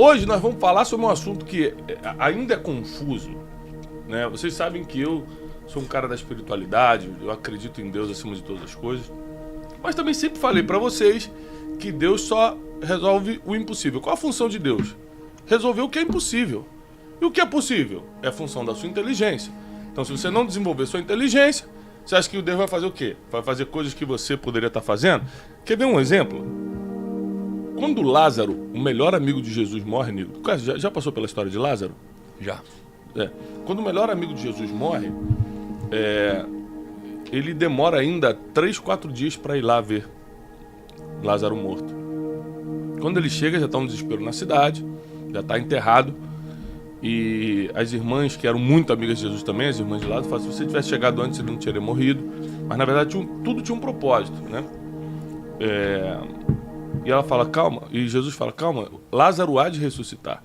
Hoje nós vamos falar sobre um assunto que ainda é confuso, né? Vocês sabem que eu sou um cara da espiritualidade, eu acredito em Deus acima de todas as coisas, mas também sempre falei para vocês que Deus só resolve o impossível. Qual a função de Deus? Resolver o que é impossível. E o que é possível? É a função da sua inteligência. Então, se você não desenvolver sua inteligência, você acha que Deus vai fazer o quê? Vai fazer coisas que você poderia estar fazendo? Quer ver um exemplo? Quando Lázaro, o melhor amigo de Jesus, morre, Nico, já passou pela história de Lázaro? Já. Quando o melhor amigo de Jesus morre, ele demora ainda 3, 4 dias para ir lá ver Lázaro morto. Quando ele chega, já está um desespero na cidade, já está enterrado. E as irmãs, que eram muito amigas de Jesus também, as irmãs de Lázaro, falam: se você tivesse chegado antes, ele não teria morrido. Mas na verdade tudo tinha um propósito, né? E ela fala: calma. E Jesus fala: calma, Lázaro há de ressuscitar.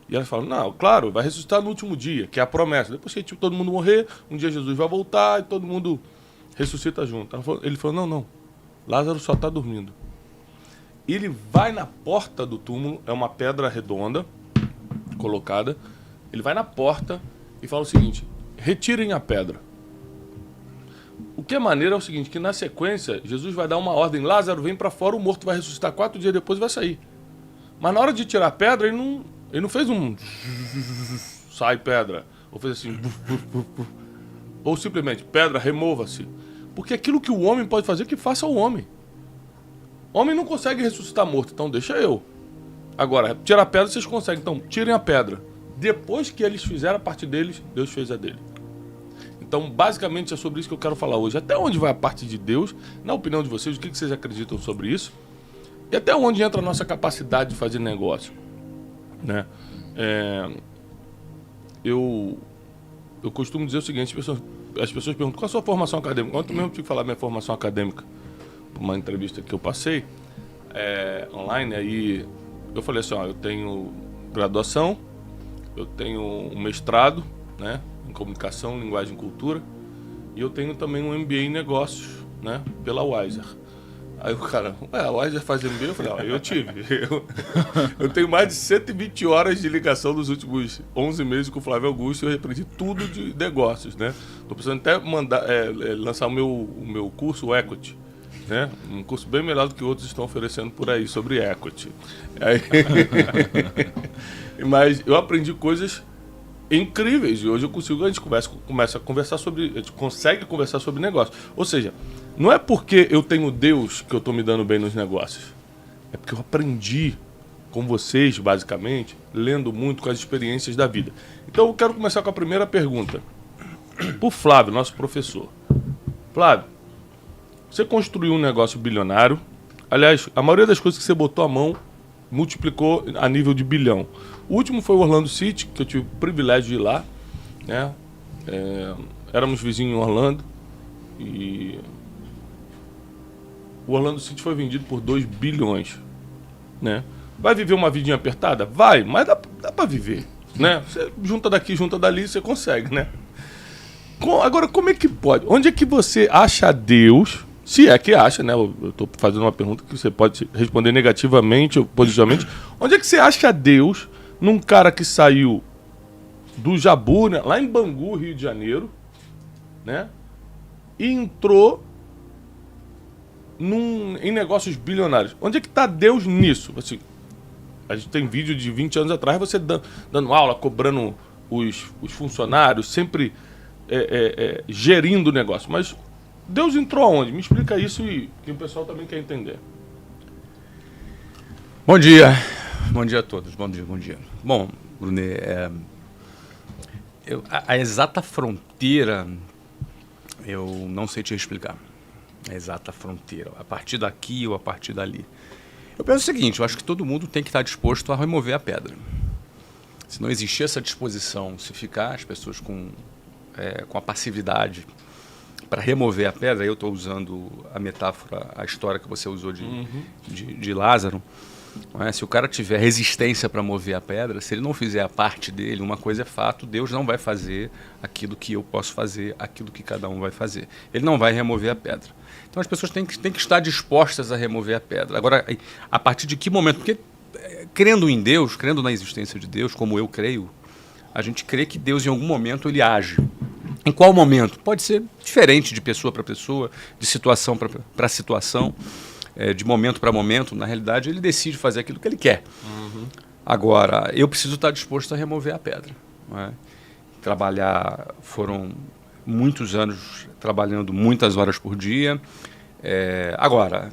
E ela fala: não, claro, vai ressuscitar no último dia, que é a promessa. Depois que todo mundo morrer, um dia Jesus vai voltar e todo mundo ressuscita junto. Ele falou: não, Lázaro só está dormindo. Ele vai na porta do túmulo, é uma pedra redonda colocada. Ele vai na porta e fala o seguinte: retirem a pedra. O que é maneiro é o seguinte, que na sequência Jesus vai dar uma ordem: Lázaro, vem para fora, o morto vai ressuscitar 4 dias depois e vai sair. Mas na hora de tirar a pedra, ele não fez um sai pedra, ou fez assim, ou simplesmente pedra, remova-se. Porque aquilo que o homem pode fazer, que faça o homem. O homem não consegue ressuscitar morto, então deixa eu. Agora, tirar a pedra vocês conseguem, então tirem a pedra. Depois que eles fizeram a parte deles, Deus fez a dele. Então, basicamente, é sobre isso que eu quero falar hoje. Até onde vai a parte de Deus, na opinião de vocês, o que vocês acreditam sobre isso? E até onde entra a nossa capacidade de fazer negócio, né? Eu costumo dizer o seguinte: as pessoas perguntam: qual a sua formação acadêmica? Ontem mesmo eu tive que falar minha formação acadêmica, uma entrevista que eu passei online. Aí eu falei assim: eu tenho graduação, eu tenho um mestrado, né, em comunicação, linguagem e cultura, e eu tenho também um MBA em negócios, né, pela Wiser. Aí o cara: a Wiser faz MBA? Eu falei: eu tive. Eu tenho mais de 120 horas de ligação nos últimos 11 meses com o Flávio Augusto, e eu aprendi tudo de negócios, né. Tô precisando até lançar o meu curso, o Equity, né? Um curso bem melhor do que outros estão oferecendo por aí sobre equity. Mas eu aprendi coisas incríveis e hoje a gente começa a conversar sobre, a gente consegue conversar sobre negócio. Ou seja, não é porque eu tenho Deus que eu estou me dando bem nos negócios. É porque eu aprendi com vocês, basicamente, lendo muito com as experiências da vida. Então eu quero começar com a primeira pergunta. Por Flávio, nosso professor. Flávio, você construiu um negócio bilionário. Aliás, a maioria das coisas que você botou a mão multiplicou a nível de bilhão. O último foi o Orlando City, que eu tive o privilégio de ir lá, né? Éramos vizinhos em Orlando. E o Orlando City foi vendido por 2 bilhões. Né? Vai viver uma vidinha apertada? Vai, mas dá pra viver. Né? Você junta daqui, junta dali, você consegue, né? Agora, como é que pode? Onde é que você acha Deus? Se é que acha, né? Eu estou fazendo uma pergunta que você pode responder negativamente ou positivamente. Onde é que você acha Deus num cara que saiu do Jabu, né? Lá em Bangu, Rio de Janeiro, né? E entrou em negócios bilionários? Onde é que está Deus nisso? Assim, a gente tem vídeo de 20 anos atrás, você dando aula, cobrando os funcionários, sempre gerindo o negócio. Mas Deus entrou aonde? Me explica isso e que o pessoal também quer entender. Bom dia. Bom dia a todos. Bom dia. Bom, Brunet, a exata fronteira eu não sei te explicar. A exata fronteira. A partir daqui ou a partir dali. Eu penso o seguinte, eu acho que todo mundo tem que estar disposto a remover a pedra. Se não existir essa disposição, se ficar as pessoas com a passividade para remover a pedra, eu estou usando a metáfora, a história que você usou de Lázaro, não é? Se o cara tiver resistência para mover a pedra, se ele não fizer a parte dele, uma coisa é fato, Deus não vai fazer aquilo que eu posso fazer, aquilo que cada um vai fazer. Ele não vai remover a pedra. Então as pessoas têm que estar dispostas a remover a pedra. Agora, a partir de que momento? Porque crendo em Deus, crendo na existência de Deus, como eu creio, a gente crê que Deus em algum momento ele age. Em qual momento? Pode ser diferente de pessoa para pessoa, de situação para situação, de momento para momento. Na realidade, ele decide fazer aquilo que ele quer. Agora, eu preciso estar disposto a remover a pedra. Não é? Trabalhar, foram muitos anos trabalhando muitas horas por dia. Agora,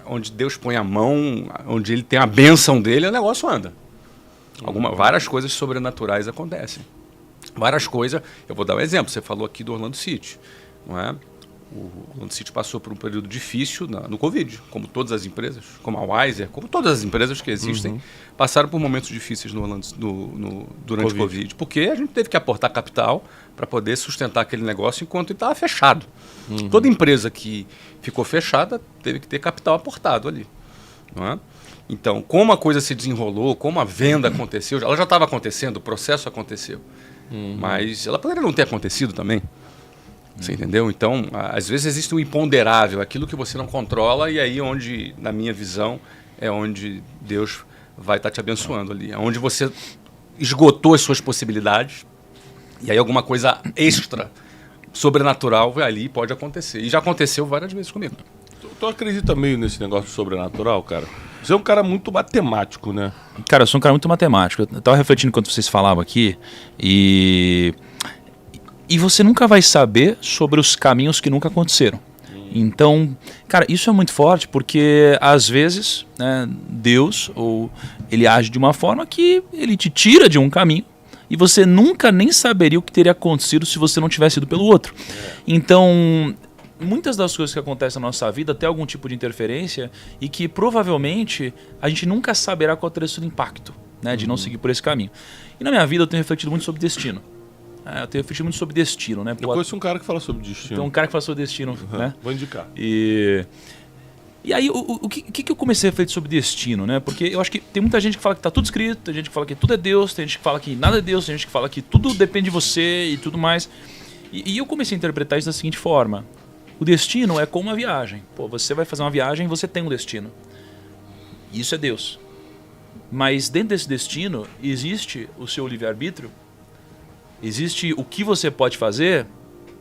onde Deus põe a mão, onde ele tem a bênção dele, o negócio anda. Várias coisas sobrenaturais acontecem. Várias coisas. Eu vou dar um exemplo. Você falou aqui do Orlando City, não é? O Orlando City passou por um período difícil no Covid, como todas as empresas, como a Wiser, como todas as empresas que existem, passaram por momentos difíceis durante o Covid, porque a gente teve que aportar capital para poder sustentar aquele negócio enquanto ele estava fechado. Toda empresa que ficou fechada teve que ter capital aportado ali, não é? Então, como a coisa se desenrolou, como a venda aconteceu, ela já estava acontecendo, o processo aconteceu, mas ela poderia não ter acontecido também. Você entendeu? Então, às vezes existe um imponderável, aquilo que você não controla, e aí onde, na minha visão, é onde Deus vai estar te abençoando ali. É onde você esgotou as suas possibilidades, e aí alguma coisa extra, sobrenatural, vai ali e pode acontecer. E já aconteceu várias vezes comigo. Tu acredita meio nesse negócio sobrenatural, cara? Você é um cara muito matemático, né? Cara, eu sou um cara muito matemático. Eu tava refletindo enquanto vocês falavam aqui, e você nunca vai saber sobre os caminhos que nunca aconteceram. Então, cara, isso é muito forte porque às vezes, né, Deus, ele age de uma forma que ele te tira de um caminho e você nunca nem saberia o que teria acontecido se você não tivesse ido pelo outro. Então, muitas das coisas que acontecem na nossa vida tem algum tipo de interferência e que provavelmente a gente nunca saberá qual teria sido o impacto, né, de não seguir por esse caminho. E na minha vida eu tenho refletido muito sobre destino. Eu tenho refletido muito sobre destino, né? Eu conheço um cara que fala sobre destino. Tem um cara que fala sobre destino, né? Vou indicar. E aí, o que eu comecei a refletir sobre destino, né? Porque eu acho que tem muita gente que fala que tá tudo escrito, tem gente que fala que tudo é Deus, tem gente que fala que nada é Deus, tem gente que fala que tudo depende de você e tudo mais. E eu comecei a interpretar isso da seguinte forma. O destino é como uma viagem. Pô, você vai fazer uma viagem e você tem um destino. Isso é Deus. Mas dentro desse destino existe o seu livre-arbítrio. Existe o que você pode fazer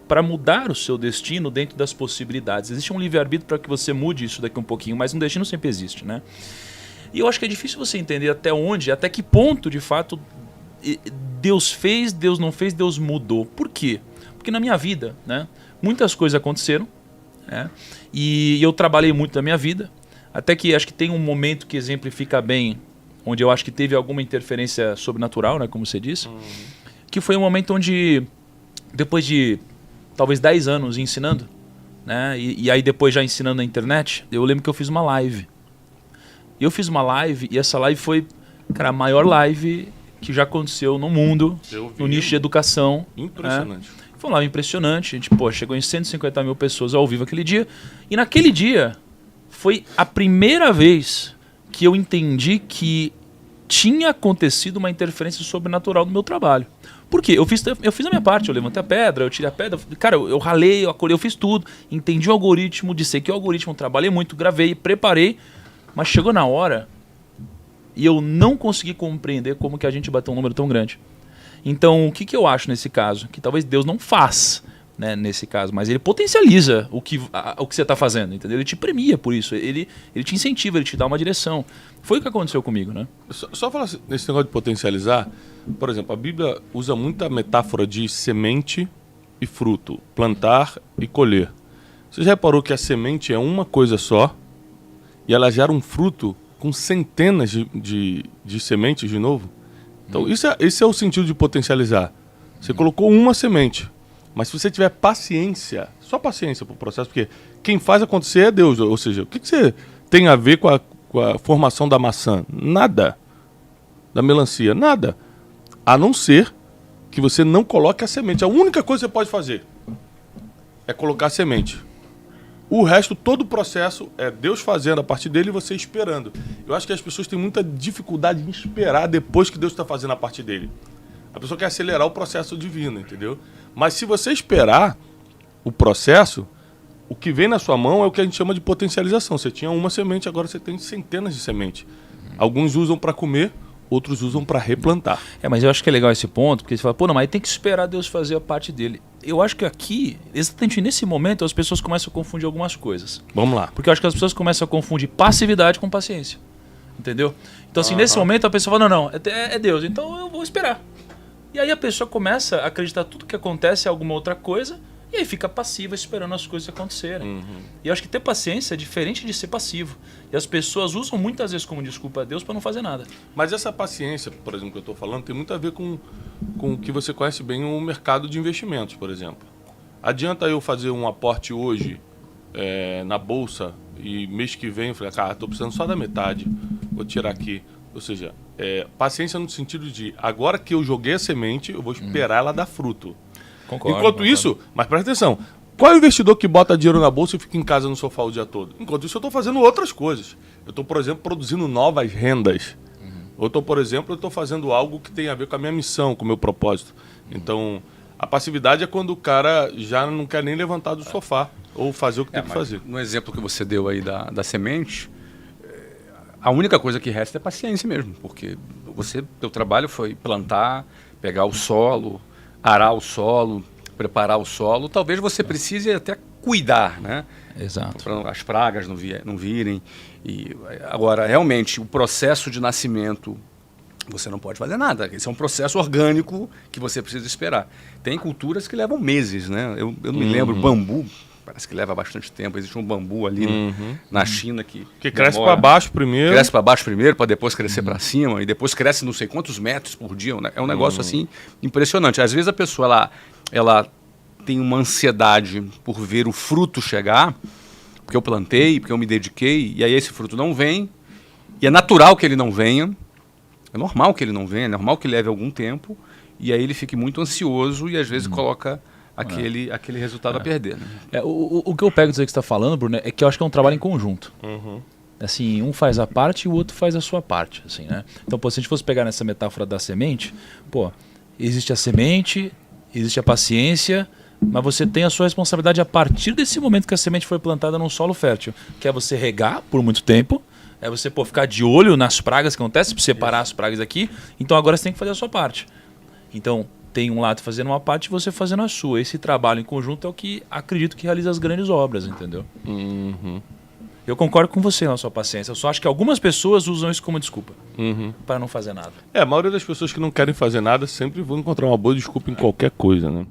para mudar o seu destino dentro das possibilidades. Existe um livre-arbítrio para que você mude isso daqui um pouquinho, mas um destino sempre existe, né? E eu acho que é difícil você entender até que ponto, de fato, Deus fez, Deus não fez, Deus mudou. Por quê? Porque na minha vida, né, muitas coisas aconteceram, né, e eu trabalhei muito na minha vida, até que acho que tem um momento que exemplifica bem, onde eu acho que teve alguma interferência sobrenatural, né, como você disse, que foi um momento onde, depois de talvez 10 anos ensinando, né, e aí depois já ensinando na internet, eu lembro que eu fiz uma live. Eu fiz uma live e essa live foi, cara, a maior live que já aconteceu no mundo, no nicho de educação. Impressionante. Né? Foi uma live impressionante. A gente, chegou em 150 mil pessoas ao vivo aquele dia. E naquele dia foi a primeira vez que eu entendi que tinha acontecido uma interferência sobrenatural no meu trabalho. Por quê? Eu fiz a minha parte, eu levantei a pedra, eu tirei a pedra, cara, eu ralei, eu acolhei, eu fiz tudo, entendi o algoritmo, disse que o algoritmo, trabalhei muito, gravei, preparei, mas chegou na hora e eu não consegui compreender como que a gente bateu um número tão grande. Então, o que eu acho nesse caso? Que talvez Deus não faz, né, nesse caso, mas ele potencializa o que você está fazendo, entendeu? Ele te premia por isso, ele te incentiva, ele te dá uma direção. Foi o que aconteceu comigo, né? Só falar nesse negócio de potencializar, por exemplo, a Bíblia usa muita metáfora de semente e fruto, plantar e colher. Você já reparou que a semente é uma coisa só e ela gera um fruto com centenas de sementes de novo? Então, esse é o sentido de potencializar. Você colocou uma semente, mas se você tiver paciência, só paciência para o processo, porque quem faz acontecer é Deus. Ou seja, o que você tem a ver com a formação da maçã? Nada. Da melancia? Nada. A não ser que você não coloque a semente. A única coisa que você pode fazer é colocar a semente. O resto, todo o processo é Deus fazendo a partir dele e você esperando. Eu acho que as pessoas têm muita dificuldade em esperar depois que Deus está fazendo a partir dele. A pessoa quer acelerar o processo divino, entendeu? Mas se você esperar o processo, o que vem na sua mão é o que a gente chama de potencialização. Você tinha uma semente, agora você tem centenas de sementes. Alguns usam para comer, outros usam para replantar. Mas eu acho que é legal esse ponto, porque você fala, pô, não, mas tem que esperar Deus fazer a parte dele. Eu acho que aqui, exatamente nesse momento, as pessoas começam a confundir algumas coisas. Vamos lá. Porque eu acho que as pessoas começam a confundir passividade com paciência. Entendeu? Então, assim, nesse momento a pessoa fala, não, é Deus, então eu vou esperar. E aí a pessoa começa a acreditar que tudo que acontece é alguma outra coisa, e aí fica passiva esperando as coisas acontecerem. E eu acho que ter paciência é diferente de ser passivo. E as pessoas usam muitas vezes como desculpa a Deus para não fazer nada. Mas essa paciência, por exemplo, que eu estou falando, tem muito a ver com o que você conhece bem o mercado de investimentos, por exemplo. Adianta eu fazer um aporte hoje na bolsa e mês que vem eu falei, cara, estou precisando só da metade, vou tirar aqui. Ou seja, paciência no sentido de agora que eu joguei a semente, eu vou esperar ela dar fruto. Enquanto isso, mas presta atenção, qual é o investidor que bota dinheiro na bolsa e fica em casa no sofá o dia todo? Enquanto isso eu estou fazendo outras coisas. Eu estou, por exemplo, produzindo novas rendas. Ou estou, por exemplo, fazendo algo que tem a ver com a minha missão, com o meu propósito. Então, a passividade é quando o cara já não quer nem levantar do sofá ou fazer o que tem que fazer. No exemplo que você deu aí da semente, a única coisa que resta é paciência mesmo, porque teu trabalho foi plantar, pegar o solo, arar o solo, preparar o solo. Talvez você precise até cuidar, né? Exato. Para as pragas não virem. E agora, realmente, o processo de nascimento, você não pode fazer nada. Esse é um processo orgânico que você precisa esperar. Tem culturas que levam meses, né? Eu não me lembro, bambu, parece que leva bastante tempo. Existe um bambu ali na China que cresce para baixo primeiro. Cresce para baixo primeiro, para depois crescer para cima, e depois cresce não sei quantos metros por dia. É um negócio assim impressionante. Às vezes a pessoa ela tem uma ansiedade por ver o fruto chegar, porque eu plantei, porque eu me dediquei, e aí esse fruto não vem, e é natural que ele não venha, é normal que ele não venha, é normal que leve algum tempo, e aí ele fique muito ansioso e às vezes coloca aquele resultado a perder. Né? O que eu pego disso que você está falando, Bruno, é que eu acho que é um trabalho em conjunto. Assim, um faz a parte e o outro faz a sua parte. Assim, né? Então, se a gente fosse pegar nessa metáfora da semente, existe a semente, existe a paciência, mas você tem a sua responsabilidade a partir desse momento que a semente foi plantada num solo fértil, que é você regar por muito tempo, é você ficar de olho nas pragas que acontecem, separar as pragas aqui. Então agora você tem que fazer a sua parte. Então tem um lado fazendo uma parte e você fazendo a sua. Esse trabalho em conjunto é o que acredito que realiza as grandes obras, entendeu? Eu concordo com você na sua paciência. Eu só acho que algumas pessoas usam isso como desculpa para não fazer nada. A maioria das pessoas que não querem fazer nada sempre vão encontrar uma boa desculpa em qualquer coisa, né?